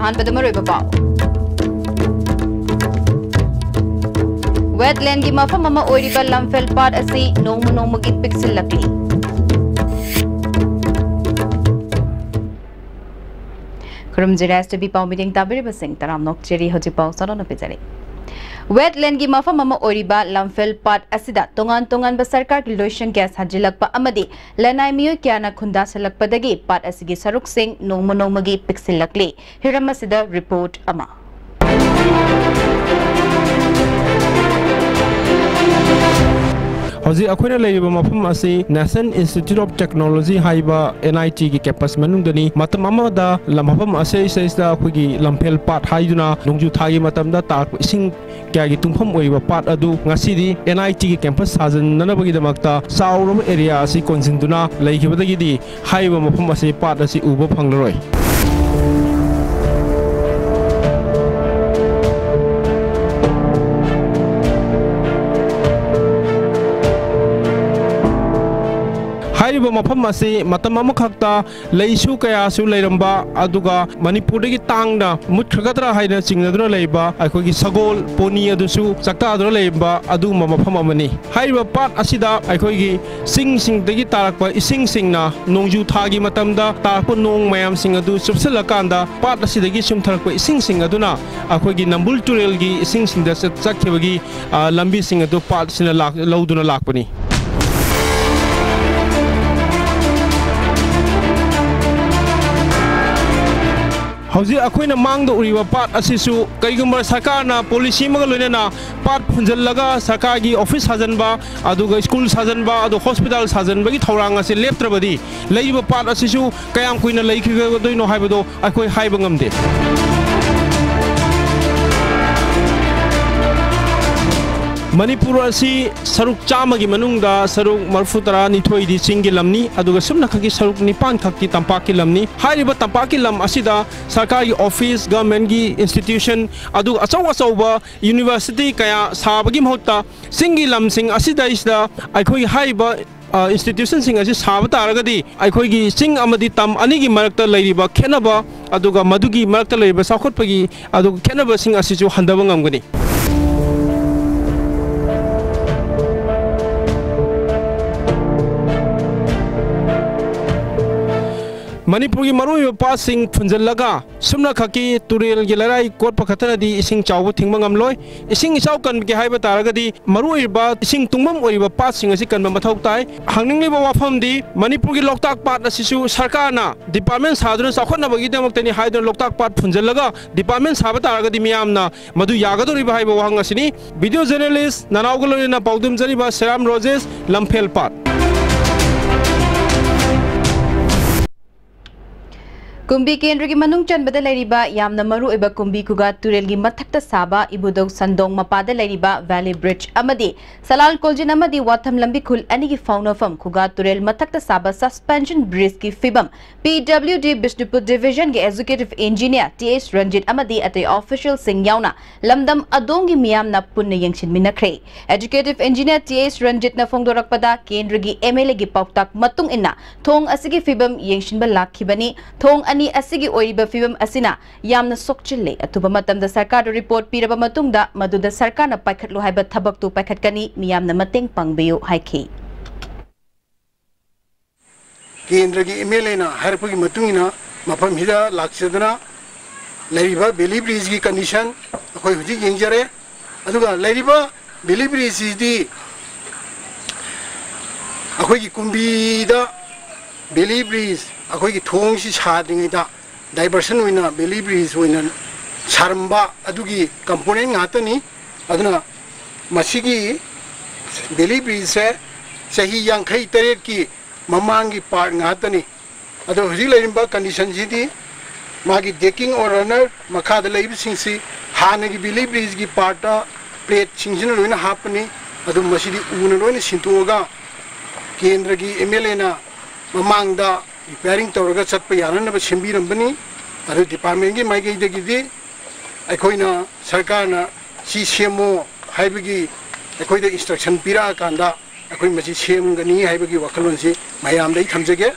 अहानबद मरुइबा पाउ वेटलैंड की मफम अमा ओइरिबा लमफेल पाट असी नोंमुगी पिक्सिलकली खुरुम जिरास टीवी पाउ मीटिंग ताबिरिबा सिंह तराम नोकचेरी हजि पाउ सरोन पिजरी वेटलैंड की मफम अमा ओइरिबा लमफेल पाट असिदा तोंगान तोंगान सरकार की लोइशन गैस हजिलकपा अमदी लनाई मियोय क्याना खुंदा सलकपदगी पाट असिगी सरुक सिंह नोंमुगी पिक्सिलकली हिरम असिदा रिपोर्ट अमा हजी अखोइना लेरिबा मफम असी नेशनल इंस्टीट्यूट ऑफ टेक्नोलॉजी हाइबा NIT की कैंपस मनुंगदनी मतम अमदा लमफम असे सेसदा अखोइगी लमफेल पाट हाइदुना नोंजु थागी मतमदा ताक इसिंग क्यागी तुंफम ओइबा पाट अदु ngасidi NIT की कैंपस साजननबगी दमकता साउरम एरिया असी कोनसिंदुना लेखिबदगिदी हाइबा मफम असे पाट असी उबो फंगलरोय मफम असे मतम अमखक्ता लेसु कयासु लेरंबा अदुगा मणिपुरदगी तांगना मुथ्रगदरा हाइना चिंगनदुना लेबा अखोगी सगोल पोनी अदुसु चक्तादुना लेबा अदु मफम अमनी हाइबा पाट असिदा अखोगी सिंगदगी तारकपा इसिंग सिंगना नोंजु थागी मतमदा तारकपा नोंग मयाम सिंग अदु सुबसलकांदा पाट असिदगी सुमथरकपा इसिंग सिंग अदुना अखोगी नंबुल टुरेलगी इसिंग सिंगदा चक्खेबगी लंबी सिंग अदु पाट सिना लौदुना लाकपनी हौजी अखोइना मांगद उरिबा पाट असिसु कईगुम्बा सरकारना पॉलिसी मग लोइना पाट फुंजलगा सरकारगी ऑफिस साजनबा अदुगा स्कूल साजनबा अदु हॉस्पिटल साजनबगी थौरांग असे लेप्त्रबदी लेइबा पाट असिसु कयाम कुइना लेखिगदोइनो हाइबदो अखोइ हाइबा ngamde मणिपुर असी सरुक चामगी मनुंगदा सरुक मरफुतरा निथोइदी चिंगी लमनी अदुगा सुमना खकी सरुक निपान खकी तंपाकी लमनी हाइरिबा तंपाकी लम असिदा सरकारी ऑफिस गवर्नमेंट की इंस्टीट्यूशन अदु अचौ अचौबा यूनिवर्सिटी कया साबगी महत्ता सिंगी लम सिंग असिदा इस्दा अखोई हाइबा इंस्टीट्यूशन सिंग असी साब तारगदी अखोईगी सिंग अमदी तम अनिगी मरक्ता लैरिबा खेनबा अदुगा मदुगी मरक्ता लैरिबा साखोटपगी अदुगा खेनबा सिंग असिजु हंदबा ngamgani मणिपुर की मरुइबा पासिंग फुंजलगा सुमना खकी तुरेल की लड़ाई कोट पखतनदी इसिंग चाव थिंग ngamloi इसिंग इचाव कन के हाइबा तारगदी मरुइबा इसिंग तुंगमम ओइबा पासिंग असि कन मथौ ताई हांगनिंगलिबा वाफमदी मणिपुर की लोकताक पाट असिसु सरकारना डिपार्टमेंट सादुना साखोनबगी दमक्तनी हाइदन लोकताक पाट फुंजलगा डिपार्टमेंट साबा तारगदी मियामना मधु यागदोरिबा हाइबा वाहंग असिनी वीडियो जर्नलिस्ट ननावगलोना पाउदुम जरिबा सेराम रोजेस लमफेल पाट कुंभी केंद्र की मनुंग चनबदा लेरिबा यामना मरु एबा कुंभी कुगा तुरेल की मथक्ता साबा इबुदौ संदोंग मपादा लेरिबा वैली ब्रिज अमदी सलाल कोलजिन अमदी वाथम लंबी खुल अनि की फाउनफम कुगा तुरेल मथक्ता साबा सस्पेंशन ब्रिज की फिबम PWD बिष्णुपुर डिवीजन के एग्जीक्यूटिव इंजीनियर TS रंजित अमदी अतै ऑफिशियल सिंह याउना लमदम अदोंगी मियामना पुन्ने यंगसिनमिनख्रे एग्जीक्यूटिव इंजीनियर TS रंजित न फोंदोरकपदा केंद्र की MLA की पाउताक मतुंग इन्ना थोंग असिगी फिबम यंगसिनबा लाखिबनी थोंग अनि असिगी ओइरिबा फिबम असिना यामना सोकचिल्ले अथुबा मतमदा सरकार रिपोर्ट पीरबा मतुंगदा मदुदा सरकारना पाइखटलो हाइबा थबकतु पाइखटकनी मियामना मतेंग पांगबियो हाइखि केंद्र की MLA ना हरपगी मतुंगिना मफम हिदा लाक्सदना लेरिबा बेली ब्रिज की कंडीशन अखोय हुजी यंगजरे अदुगा लेरिबा बेली ब्रिज दी अखोय की कुंबीदा बेली ब्रिज अखोई की थोंग सी साद्रिङैदा डाइवर्सन होइना बेली ब्रिज होइना सारम्बा अदुगी कंपोनेंट ngaतनी अदुना मसिगी बेली ब्रिज से सही 53 की ममांगी पार्ट ngaतनी अदो हुजी लेरिबा कंडीशन सिदी मागी डेकिंग और रनर मखाद लेबिसिंगसी हानगी बेली ब्रिज की पार्ट प्लेट सिंगजिन लोइना हापनी अदु मसिदी उन लोइना सिंतोगा केंद्र की MLA ना ममांगदा रिपेयरिंग तौरगा चटप याननब सेंबिरंबनी अदु डिपार्टमेंट की माइगैदगिदी अखोइना सरकारना सी सेमो हाइबगी अखोइदा इंस्ट्रक्शन पिरा कांदा अखोइ मसी सेमगनी हाइबगी वखलोनसी मयामदै थमजगे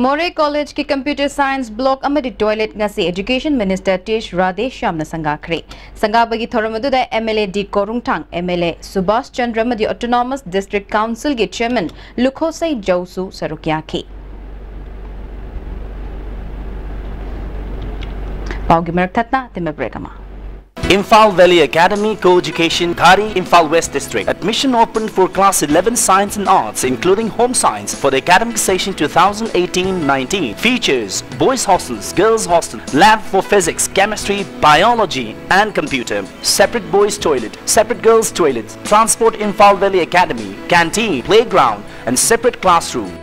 मोरे कॉलेज की कंप्यूटर साइंस ब्लॉक अमदी टॉयलेट ngasi एजुकेशन मिनिस्टर टेश राधे श्याम संगाखरे संगाबगी थोरमदुदा एमएलए डी कोरुंगथांग एमएलए सुभाष चंद्र मदी ऑटोनॉमस डिस्ट्रिक्ट काउंसिल के चेयरमैन लुखोसई जौसु सरुकियाखी पाउगी मरक थतना तिमे ब्रेकमा Imphal Valley Academy Co-Education, Dhari, Imphal West District. Admission open for Class 11 Science and Arts, including Home Science, for the academic session 2018-19. Features Boys Hostels, Girls Hostel, Lab for Physics, Chemistry, Biology and Computer. Separate Boys Toilet, separate Girls Toilets, Transport Imphal Valley Academy, Canteen, Playground and separate classroom.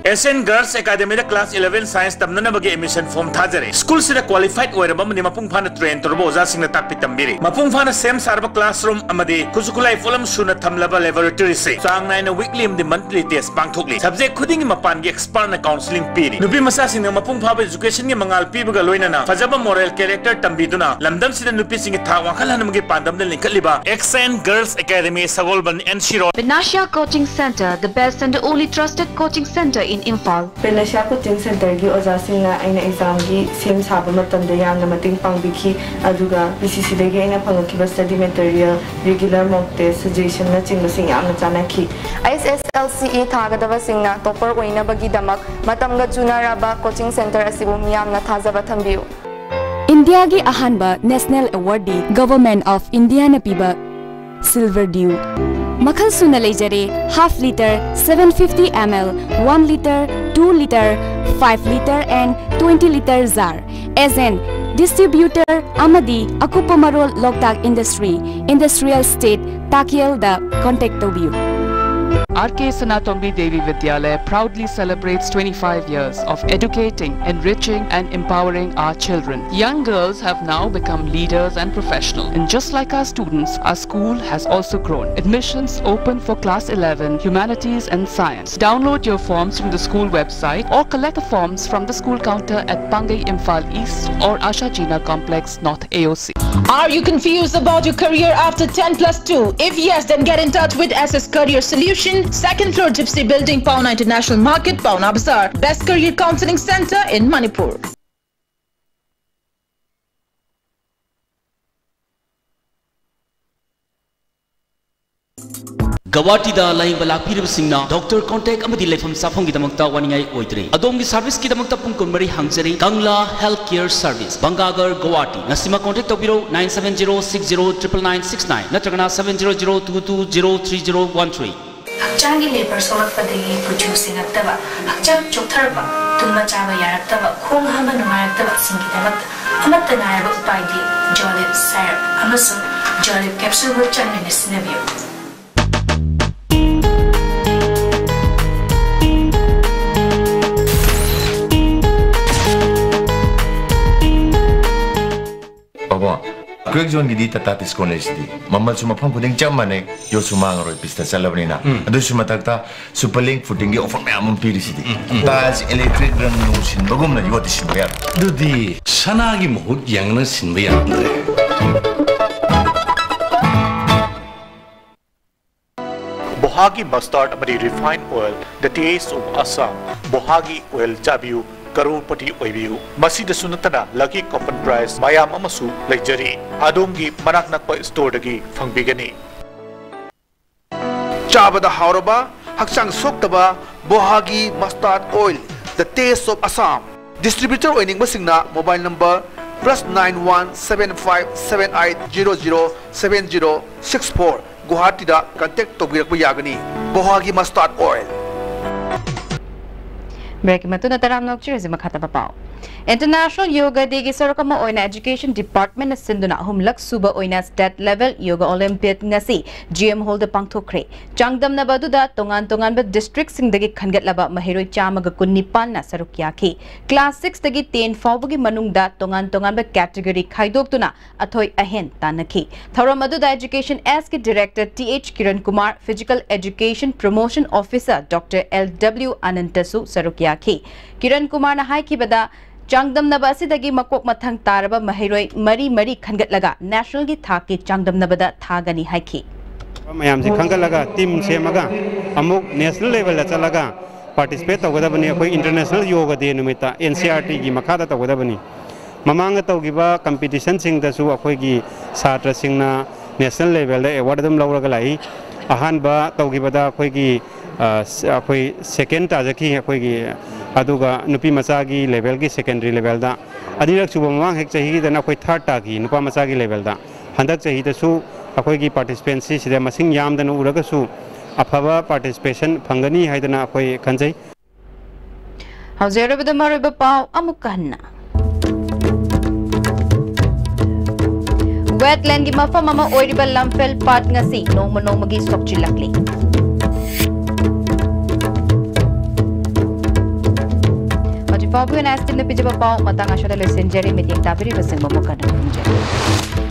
SN Girls Academy da Class 11 Science tamna bagi admission form thajare. School sida qualified oiraba mani mapung phana train torbo oja singna takpi tambiri. Mapung phana same sarba classroom amadi kusukulai folam shuna thamlaba laboratory se. Sang naina weekly amdi monthly test pangthokli. Subject khuding mapan gi expert na counseling piri. Nupi masa singna mapung phaba education gi mangal pibaga loina na. Fajaba moral character tambiduna. Lamdam sida nupi singi tha wakal hanamgi pandam na linkaliba. SN Girls Academy Sagolban and Shiro. Vinasha Coaching Center, the best and the only trusted coaching center in Imphal. Vinasha Coaching Center gi oja singna aina exam gi sem saba matamda yamna mating pangbiki aduga BCC dagi aina phangkiba study material regular mock test suggestion na chingba sing yamna chanaki ISSLCE thagadaba singna topper oina bagi damak matamga junaraba coaching center asibu miyamna thajaba thambiu. India gi ahanba national award di Government of India na piba Silver Dew Makhal suna lejare half liter 750 ml 1 liter 2 liter 5 liter and 20 liter jar as an distributor amadi akupa marol Loktak Industry Industrial State Takiel da contact you. RK Sanatombi Devi Vidyalaya proudly celebrates 25 years of educating, enriching and empowering our children. Young girls have now become leaders and professionals. And just like our students, our school has also grown. Admissions open for Class 11, Humanities and Science. Download your forms from the school website or collect the forms from the school counter at Pangai Imphal East or Asha Jina Complex North AOC. Are you confused about your career after 10+2? If yes, then get in touch with SS Career Solution, 2nd floor Gypsy Building, Pauna International Market, Pauna Bazaar. Best Career Counseling Center in Manipur. Guwahati da laing balakpirib singna doctor contact amadi leifam safong gi damakta waningai oidre adom gi service gi damakta pung konmari hangjari Kangla Healthcare Service Bangagar Guwahati nasima contact tobiro 9706099969 natragana 7002203013 Hakchangi labor solakpadagi producing attaba hakchang choktarba tumma chaba yaraktaba khong hama numayaktaba singidamat amatta nayaba upaidi Jolib syrup amasu Jolib capsule ho chanmine sinabiyo. Quick zone gidi Tatis College di. Mamal suma pang kuding jamane yo suma ngaro pista salabrina. Ado suma takta Superlink footing gi offer me amon piri sidi. Tas electric rang no sin bagum na yoti sin bayar. Dudi sana gi mohut yang na sin bayar andre. Bohagi mustard amadi refined oil, the taste of Assam. Bohagi oil jabiu Karupati oibiu. Masida sunatana Lucky Common Price mayam amasu lejari. Adongi manak nakpa store dagi fangbigani. Chabada hauraba hakchang soktaba Bohagi mustard oil, the taste of Assam. Distributor oining masingna mobile number +917578007064 Guwahati da contact tobirakpa yagani. Bohagi mustard oil. Break matuna taram nok chiri makata papao. International Yoga Day gi sarokama oina Education Department na sinduna humlak suba oina state level yoga Olympiad ngasi GM Hall da pangthokre. Changdam na baduda tongan ba district sing dagi khangat laba mahiroi chamaga kunnipan na sarukyaki. Class 6 dagi 10 fawgi manungda tongan ba category khaidoktuna athoi ahen tanaki. Thora maduda Education S ki Director TH Kiran Kumar, Physical Education Promotion Officer Dr. LW Anantasu sarukyaki. Kiran Kumar na hai ki bada Changdam Nabasi Makok Matang Taraba Mahiroi Mari Kangatlaga National gi Thaki Changdam Nabada Thagani Haiki. Mayam se Kangalaga team se maga amuk national level la chalaga participate तौगदबनी अखोई international योग day नुमिता NCERT की मखादा तौगदबनी ममांग तौगिबा competition सिंगदसु अखोईगी छात्र सिंगना national level award दम लौरगा लाई अहानबा तौगिबदा अखोईगी अखोई second ताजकी अखोईगी अदुगा नुपी मचागी level की secondary level दा अनिरक सुब ममांग हेक चही दना अखोई थर्ड तागी नुपा मचागी लेवल दा हंदक चही दसु अखोईगी पार्टिसिपेंसी सिदा मसिंग यामदना उरगसु अफबा पार्टिसिपेशन फंगनी हाइदना अखोई खंजै हौजेरबदा मरुबा पाव अमुकहन्ना वेटलैंड की मफम अमा ओइरिबा लमफेल पाट ngasi नोंगी सोकचिलकली Fabu and Astin the Pijaba Pau, Matanga Shoda Lesenjari, meeting Tabiri, the Simba Mokana.